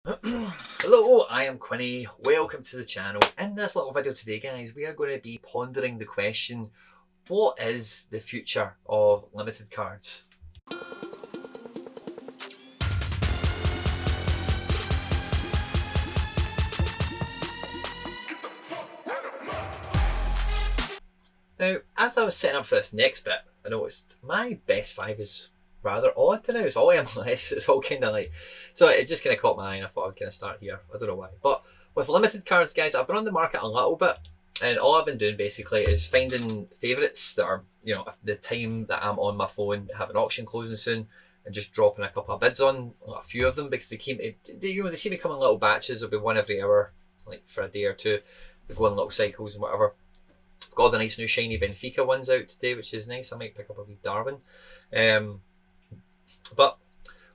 Hello, I am Quinny. Welcome to the channel. In this little video today, guys, we are going to be pondering the question, what is the future of limited cards? Now, as I was setting up for this next bit, I noticed my best five is rather odd to now. It's all MLS. It's all kind of like, so it just kind of caught my eye and I thought I'd kind of start here. I don't know why, but with limited cards, guys, I've been on the market a little bit, and all I've been doing basically is finding favourites that are, the time that I'm on my phone, have an auction closing soon, and just dropping a couple of bids on a few of them because they seem to come in little batches. There'll be one every hour, like for a day or two. They go in little cycles and whatever. I've got all the nice new shiny Benfica ones out today, which is nice. I might pick up a wee Darwin. But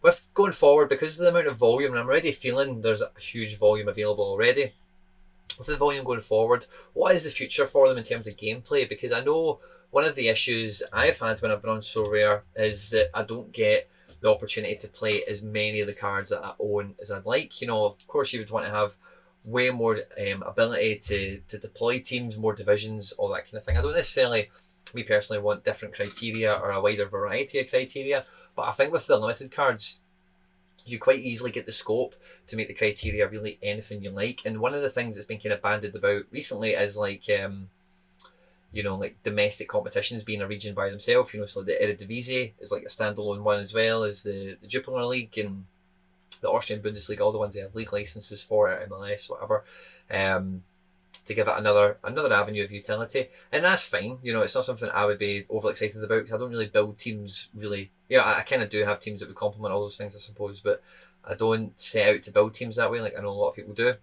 with going forward, because of the amount of volume, and I'm already feeling there's a huge volume available already, with the volume going forward, what is the future for them in terms of gameplay? Because I know one of the issues I've had when I've been on SoRare is that I don't get the opportunity to play as many of the cards that I own as I'd like. Of course, you would want to have way more ability to deploy teams, more divisions, all that kind of thing. I don't necessarily, me personally, want different criteria or a wider variety of criteria, but I think with the limited cards, you quite easily get the scope to make the criteria really anything you like. And one of the things that's been kind of bandied about recently is like domestic competitions being a region by themselves. So the Eredivisie is like a standalone one, as well as the Jupiler League and the Austrian Bundesliga, all the ones they have league licenses for, MLS, whatever, to give it another avenue of utility. And that's fine. It's not something I would be overly excited about because I don't really build teams really. I kind of do have teams that would complement all those things, I suppose, but I don't set out to build teams that way like I know a lot of people do.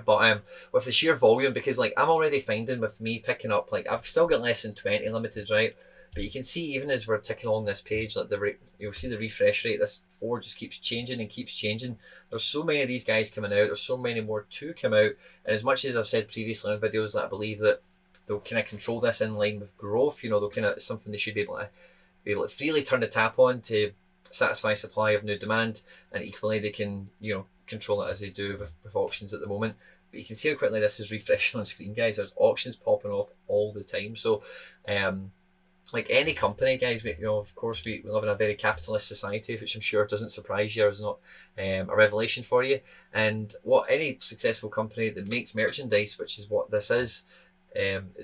But with the sheer volume, because like I'm already finding with me picking up, like I've still got less than 20 limited, right? But you can see even as we're ticking along this page, like you'll see the refresh rate. This 4 just keeps changing and keeps changing. There's so many of these guys coming out. There's so many more to come out. And as much as I've said previously in videos that I believe that they'll kind of control this in line with growth, they'll kind of, it's something they should be able to freely turn the tap on to satisfy supply of new demand, and equally they can control it as they do with auctions at the moment. But you can see how quickly this is refreshing on screen, guys. There's auctions popping off all the time. So like any company, guys, of course we live in a very capitalist society, which I'm sure doesn't surprise you or is not a revelation for you. And what any successful company that makes merchandise, which is what this is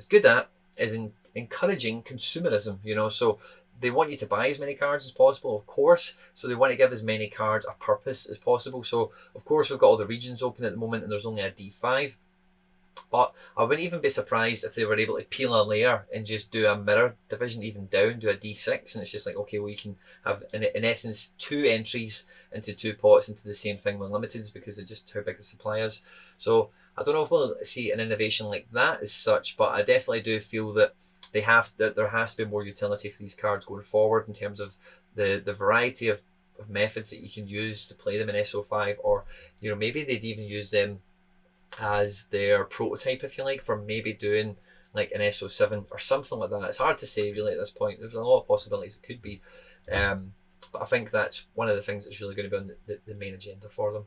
good at, is encouraging consumerism. So they want you to buy as many cards as possible, of course. So they want to give as many cards a purpose as possible. So of course we've got all the regions open at the moment, and there's only a D5. But I wouldn't even be surprised if they were able to peel a layer and just do a mirror division even down, do a D6, and it's just like, okay, well, you can have, in essence, 2 entries into 2 pots into the same thing with limiteds because of just how big the supply is. So I don't know if we'll see an innovation like that as such, but I definitely do feel that there has to be more utility for these cards going forward in terms of the variety of methods that you can use to play them in SO5, or maybe they'd even use them as their prototype, if you like, for maybe doing like an SO7 or something like that. It's hard to say really at this point. There's a lot of possibilities it could be, but I think that's one of the things that's really going to be on the main agenda for them.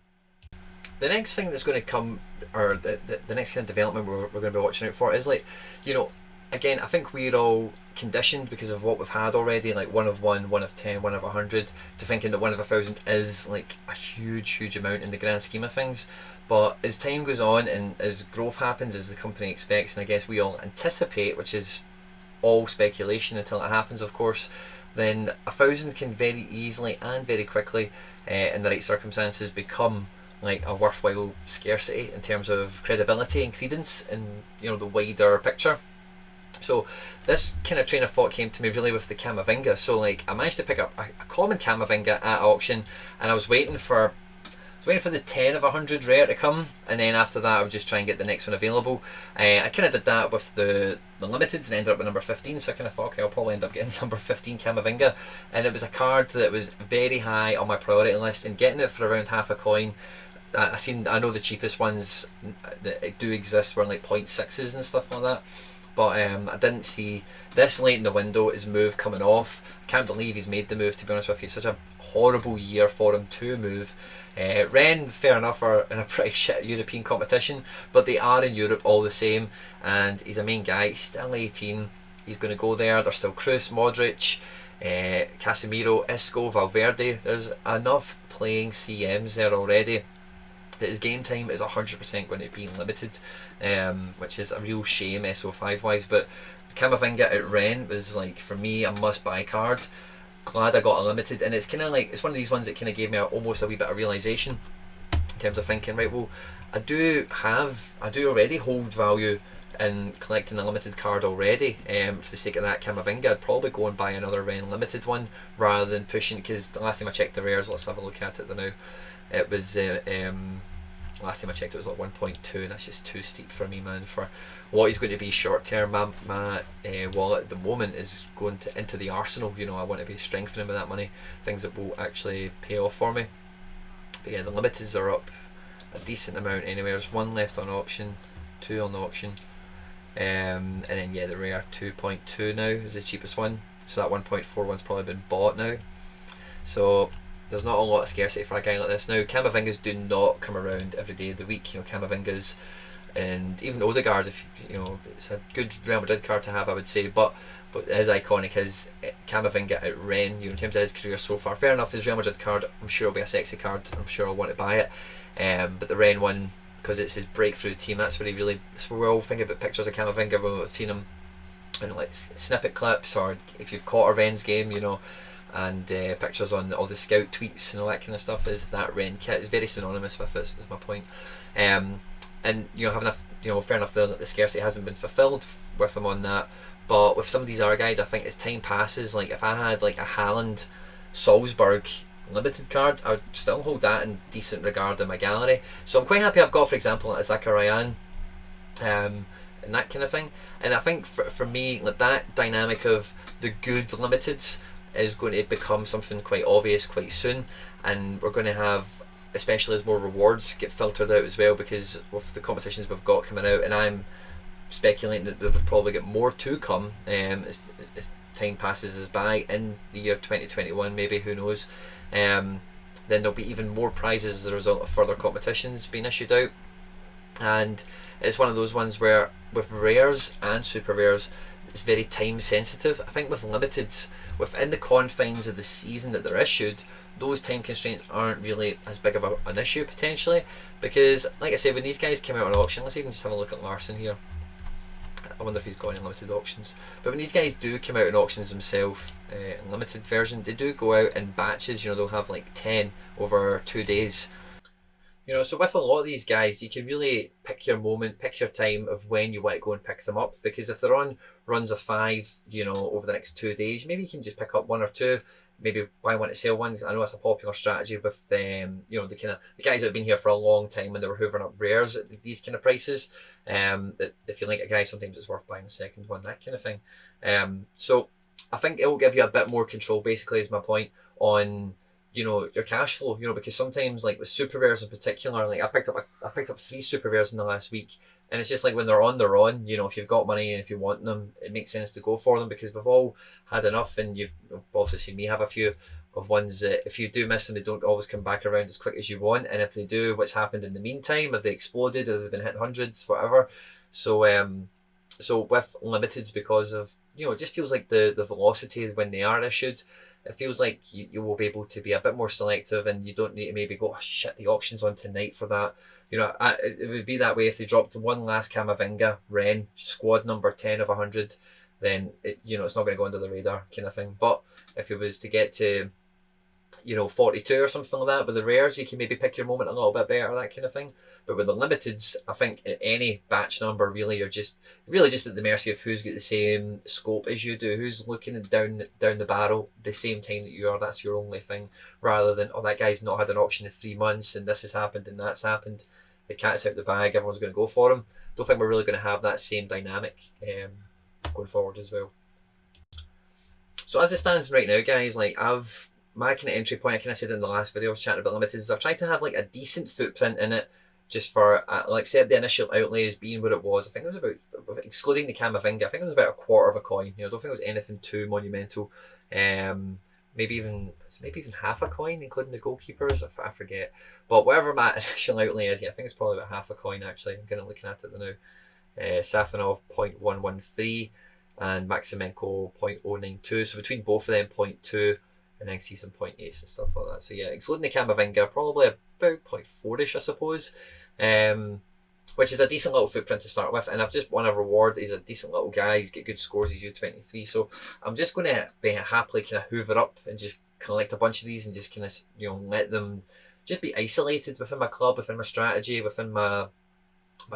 The next thing that's going to come, or the next kind of development we're going to be watching out for is like, again, I think we're all conditioned because of what we've had already, like 1 of 1, 1 of 10, 1 of 100, to thinking that 1 of 1,000 is like a huge amount in the grand scheme of things. But as time goes on and as growth happens, as the company expects, and I guess we all anticipate, which is all speculation until it happens, of course, then 1,000 can very easily and very quickly, in the right circumstances, become like a worthwhile scarcity in terms of credibility and credence in the wider picture. So this kind of train of thought came to me really with the Camavinga. So like I managed to pick up a common Camavinga at auction, and I was waiting for the 10 of 100 rare to come, and then after that I would just try and get the next one available. I kind of did that with the limiteds and ended up with number 15, so I kind of thought, okay, I'll probably end up getting number 15 Camavinga, and it was a card that was very high on my priority list, and getting it for around half a coin. I know the cheapest ones that do exist were like 0.6s and stuff like that, but I didn't see this late in the window his move coming off. I can't believe he's made the move, to be honest with you. It's such a horrible year for him to move. Ren, fair enough, are in a pretty shit European competition, but they are in Europe all the same, and he's a main guy. He's still 18. He's going to go there. There's still Kroos, Modric, Casemiro, Isco, Valverde. There's enough playing CMs there already that his game time is 100% going to be limited, which is a real shame SO5 wise. But Camavinga at Ren was, like, for me, a must buy card. Glad I got a limited, and it's kind of like, it's one of these ones that kind of gave me almost a wee bit of realisation in terms of thinking, right, well, I do already hold value in collecting a limited card already. For the sake of that Camavinga, I'd probably go and buy another Ren limited one rather than pushing, because the last time I checked the rares, let's have a look at it now, it was last time I checked it was like 1.2, and that's just too steep for me, man. For what he's going to be short term, my wallet at the moment is going into the arsenal. You know, I want to be strengthening with that money, things that will actually pay off for me. But yeah, the limiteds are up a decent amount anyway. There's one left on auction, two on auction, and then yeah, the rare 2.2 now is the cheapest one. So that 1.4 one's probably been bought now. So there's not a lot of scarcity for a guy like this. Now, Camavingas do not come around every day of the week. You know, Camavingas and even Odegaard, if you know, it's a good Real Madrid card to have, I would say. But as iconic as Camavinga at Ren, you know, in terms of his career so far, fair enough. His Real Madrid card, I'm sure it'll be a sexy card. I'm sure I'll want to buy it. But the Ren one, because it's his breakthrough team, that's where we're all thinking about pictures of Camavinga when we've seen him in like snippet clips, or if you've caught a Ren's game, you know, and pictures on all the scout tweets and all that kind of stuff. Is that Ren kit is very synonymous with it, is my point. And you know, having a, you know, fair enough though that the scarcity hasn't been fulfilled with him on that, but with some of these other guys, I think as time passes, like if I had like a Haaland Salzburg limited card, I would still hold that in decent regard in my gallery. So I'm quite happy I've got, for example, like a Zakarian, and that kind of thing. And I think for me, like that dynamic of the good limiteds is going to become something quite obvious quite soon, and we're going to have, especially as more rewards get filtered out as well, because with the competitions we've got coming out, and I'm speculating that we'll probably get more to come as time passes us by in the year 2021, maybe, who knows. Then there'll be even more prizes as a result of further competitions being issued out, and it's one of those ones where with rares and super rares, it's very time sensitive. I think with limiteds, within the confines of the season that they're issued, those time constraints aren't really as big of an issue potentially, because like I said, when these guys came out on auction, let's even just have a look at Larson here. I wonder if he's got any limited auctions. But when these guys do come out in auctions themselves, in limited version, they do go out in batches. You know, they'll have like 10 over 2 days. You know, so with a lot of these guys, you can really pick your moment, pick your time of when you want to go and pick them up. Because if they're on runs of 5, you know, over the next 2 days, maybe you can just pick up 1 or 2. Maybe buy one to sell one. I know it's a popular strategy with you know, the guys that have been here for a long time when they were hoovering up rares at these kind of prices. That if you like a guy, sometimes it's worth buying a second one, that kind of thing. So I think it will give you a bit more control, basically, is my point, on, you know, your cash flow. You know, because sometimes, like with super rares in particular, like I've picked up 3 super rares in the last week, and it's just like when they're on, they're on. You know, if you've got money and if you want them, it makes sense to go for them, because we've all had enough, and you've also seen me have a few of ones that if you do miss them, they don't always come back around as quick as you want, and if they do, what's happened in the meantime? Have they exploded? Have they been hitting hundreds? Whatever. So so with limiteds, because of, you know, it just feels like the velocity when they are issued, it feels like you will be able to be a bit more selective, and you don't need to maybe go, oh shit, the auction's on tonight for that. You know, it would be that way if they dropped one last Camavinga Ren squad number 10 of 100, then you know, it's not going to go under the radar kind of thing. But if it was to get to, you know, 42 or something like that with the rares, you can maybe pick your moment a little bit better, that kind of thing. But with the limiteds, I think at any batch number, really, you're just at the mercy of who's got the same scope as you do, who's looking down the barrel the same time that you are. That's your only thing, rather than, oh, that guy's not had an auction in 3 months and this has happened and that's happened. The cat's out the bag, everyone's going to go for him. Don't think we're really going to have that same dynamic going forward as well. So as it stands right now, guys, like my kind of entry point, I kind of said in the last video I was chatting about limiteds, is I've tried to have like a decent footprint in it just for like said, the initial outlay as being what it was. I think it was about, excluding the Camavinga, I think it was about a quarter of a coin. I don't think it was anything too monumental. Maybe even half a coin, including the goalkeepers. I forget, but whatever my initial outlay is, I think it's probably about half a coin actually. I'm kind of looking at it now. Safanov 0.113 and Maximenko 0.092. So between both of them 0.2, and then see some 0.8s and stuff like that. So excluding the Camavinga, probably about 0.4ish, I suppose. Which is a decent little footprint to start with, and I've just won a reward. He's a decent little guy. He's got good scores. He's U23, so I'm just going to be happily kind of hoover up and just collect a bunch of these and just kind of let them just be isolated within my club, within my strategy, within my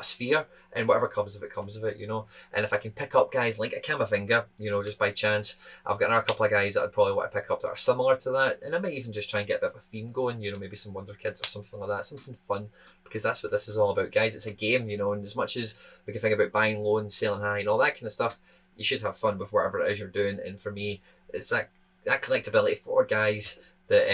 sphere, and whatever comes of it comes of it, And if I can pick up guys like a Camavinga, just by chance, I've got another couple of guys that I'd probably want to pick up that are similar to that, and I might even just try and get a bit of a theme going, maybe some Wonder Kids or something like that, something fun, because that's what this is all about, guys. It's a game, and as much as we can think about buying low and selling high and all that kind of stuff, you should have fun with whatever it is you're doing. And for me, it's that collectability for guys that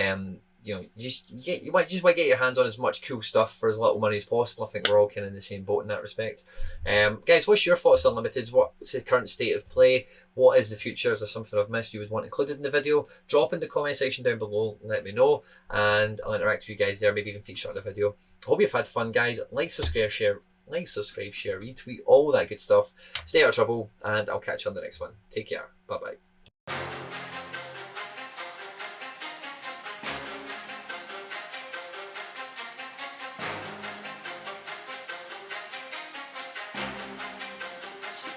you just want to get your hands on as much cool stuff for as little money as possible. I think we're all kind of in the same boat in that respect. Guys, what's your thoughts on limiteds? What's the current state of play? What is the future? Is there something I've missed you would want included in the video? Drop in the comment section down below, let me know, and I'll interact with you guys there, maybe even feature on the video. Hope you've had fun, guys. Like, subscribe, share, retweet, all that good stuff. Stay out of trouble, and I'll catch you on the next one. Take care. Bye-bye. It's a